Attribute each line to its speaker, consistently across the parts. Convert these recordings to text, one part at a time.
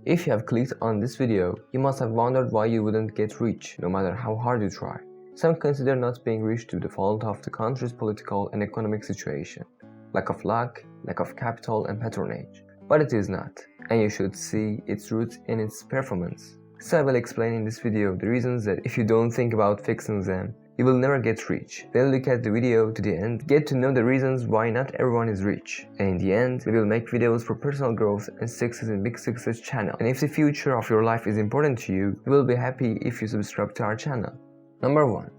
Speaker 1: If you have clicked on this video, you must have wondered why you wouldn't get rich, no matter how hard you try. Some consider not being rich to the fault of the country's political and economic situation, lack of luck, lack of capital and patronage. But it is not, and you should see its roots in its performance. So I will explain in this video the reasons that if you don't think about fixing them, you will never get rich. Then look at the video to the end, get to know the reasons why not everyone is rich. And in the end, we will make videos for personal growth and success in Big Success channel. And if the future of your life is important to you, we will be happy if you subscribe to our channel. Number 1.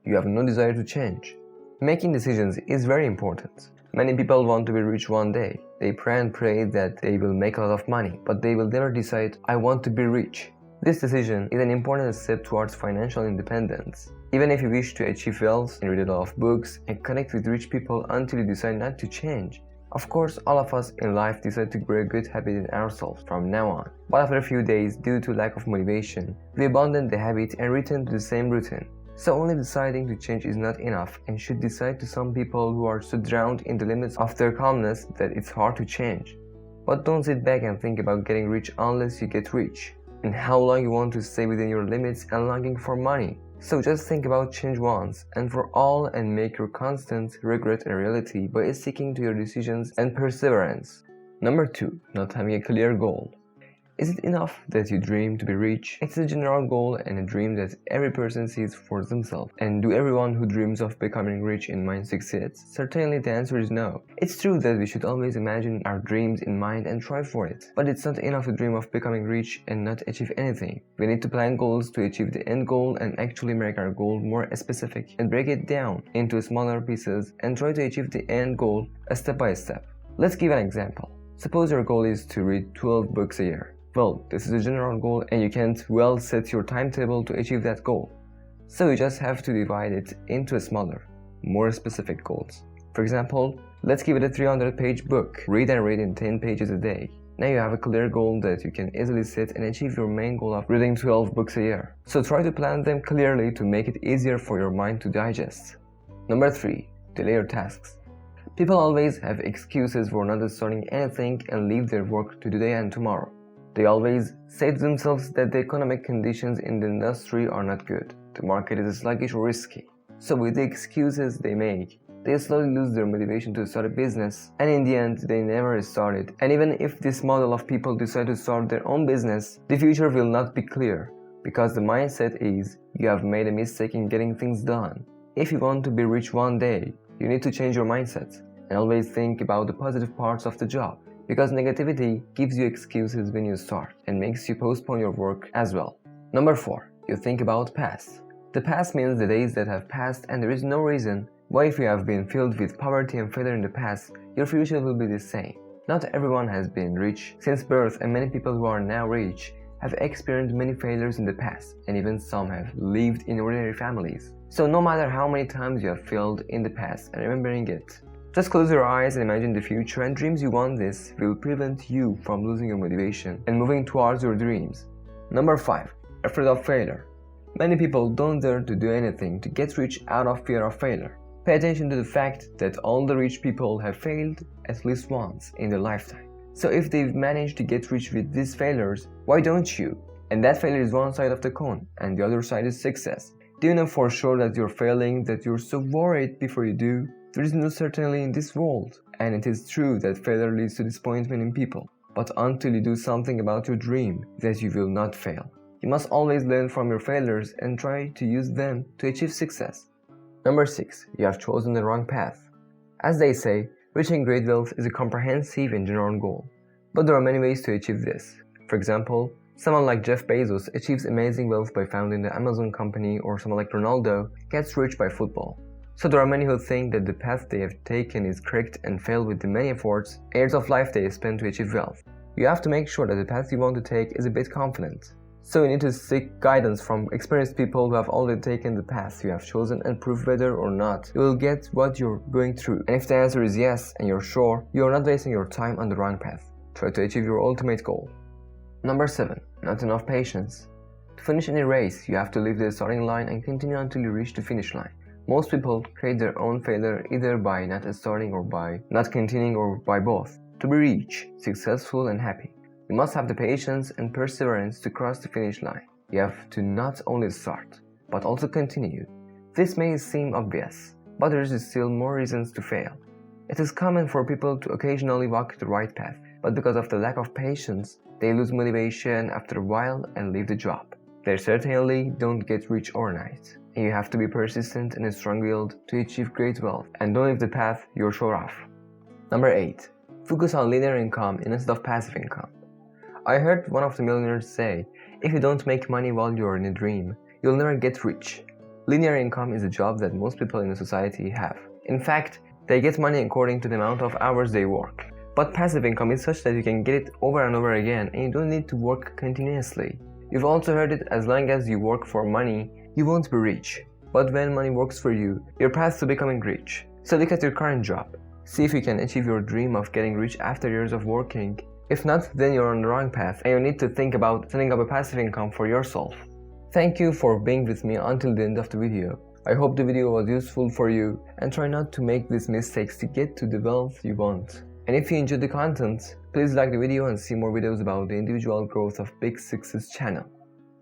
Speaker 1: You have no desire to change. Making decisions is very important. Many people want to be rich one day. They pray and pray that they will make a lot of money, but they will never decide, I want to be rich. This decision is an important step towards financial independence. Even if you wish to achieve wealth and read a lot of books and connect with rich people until you decide not to change. Of course, all of us in life decide to grow a good habit in ourselves from now on. But after a few days, due to lack of motivation, we abandon the habit and return to the same routine. So only deciding to change is not enough and should decide to some people who are so drowned in the limits of their calmness that it's hard to change. But don't sit back and think about getting rich unless you get rich, and how long you want to stay within your limits and longing for money. So just think about change once and for all and make your constant regret a reality by sticking to your decisions and perseverance. Number 2. Not having a clear goal. Is it enough that you dream to be rich? It's a general goal and a dream that every person sees for themselves. And do everyone who dreams of becoming rich in mind succeeds? Certainly the answer is no. It's true that we should always imagine our dreams in mind and try for it. But it's not enough to dream of becoming rich and not achieve anything. We need to plan goals to achieve the end goal and actually make our goal more specific and break it down into smaller pieces and try to achieve the end goal step by step. Let's give an example. Suppose your goal is to read 12 books a year. Well, this is a general goal and you can't well set your timetable to achieve that goal. So you just have to divide it into smaller, more specific goals. For example, let's give it a 300-page book. Read and read in 10 pages a day. Now you have a clear goal that you can easily set and achieve your main goal of reading 12 books a year. So try to plan them clearly to make it easier for your mind to digest. Number 3. Delay your tasks. People always have excuses for not starting anything and leave their work to today and tomorrow. They always say to themselves that the economic conditions in the industry are not good, the market is sluggish or risky. So with the excuses they make, they slowly lose their motivation to start a business, and in the end they never start it. And even if this model of people decide to start their own business, the future will not be clear, because the mindset is, you have made a mistake in getting things done. If you want to be rich one day, you need to change your mindset, and always think about the positive parts of the job. Because negativity gives you excuses when you start and makes you postpone your work as well. Number 4. You think about past. The past means the days that have passed, and there is no reason why if you have been filled with poverty and failure in the past, your future will be the same. Not everyone has been rich since birth, and many people who are now rich have experienced many failures in the past, and even some have lived in ordinary families. So no matter how many times you have failed in the past and remembering it, just close your eyes and imagine the future, and dreams you want this will prevent you from losing your motivation and moving towards your dreams. Number 5. Afraid of failure. Many people don't dare to do anything to get rich out of fear of failure. Pay attention to the fact that all the rich people have failed at least once in their lifetime. So if they've managed to get rich with these failures, why don't you? And that failure is one side of the coin, and the other side is success. Do you know for sure that you're failing, that you're so worried before you do? There is no certainty in this world, and it is true that failure leads to disappointment in people. But until you do something about your dream, that you will not fail. You must always learn from your failures and try to use them to achieve success. Number 6. You have chosen the wrong path. As they say, reaching great wealth is a comprehensive and general goal. But there are many ways to achieve this. For example, someone like Jeff Bezos achieves amazing wealth by founding the Amazon company, or someone like Ronaldo gets rich by football. So there are many who think that the path they have taken is correct and fail with the many efforts, years of life they spend to achieve wealth. You have to make sure that the path you want to take is a bit confident. So you need to seek guidance from experienced people who have already taken the path you have chosen and prove whether or not you will get what you're going through. And if the answer is yes and you're sure, you are not wasting your time on the wrong path. Try to achieve your ultimate goal. Number 7. Not enough patience. To finish any race, you have to leave the starting line and continue until you reach the finish line. Most people create their own failure either by not starting or by not continuing or by both, to be rich, successful and happy. You must have the patience and perseverance to cross the finish line. You have to not only start, but also continue. This may seem obvious, but there is still more reasons to fail. It is common for people to occasionally walk the right path, but because of the lack of patience, they lose motivation after a while and leave the job. They certainly don't get rich overnight, and you have to be persistent and strong-willed to achieve great wealth, and don't leave the path you're sure of. Number 8. Focus on linear income instead of passive income. I heard one of the millionaires say, if you don't make money while you're in a dream, you'll never get rich. Linear income is a job that most people in the society have. In fact, they get money according to the amount of hours they work. But passive income is such that you can get it over and over again and you don't need to work continuously. You've also heard it, as long as you work for money, you won't be rich. But when money works for you, your path to becoming rich. So look at your current job. See if you can achieve your dream of getting rich after years of working. If not, then you're on the wrong path and you need to think about setting up a passive income for yourself. Thank you for being with me until the end of the video. I hope the video was useful for you, and try not to make these mistakes to get to the wealth you want. And if you enjoyed the content, please like the video and see more videos about the individual growth of Big Success channel.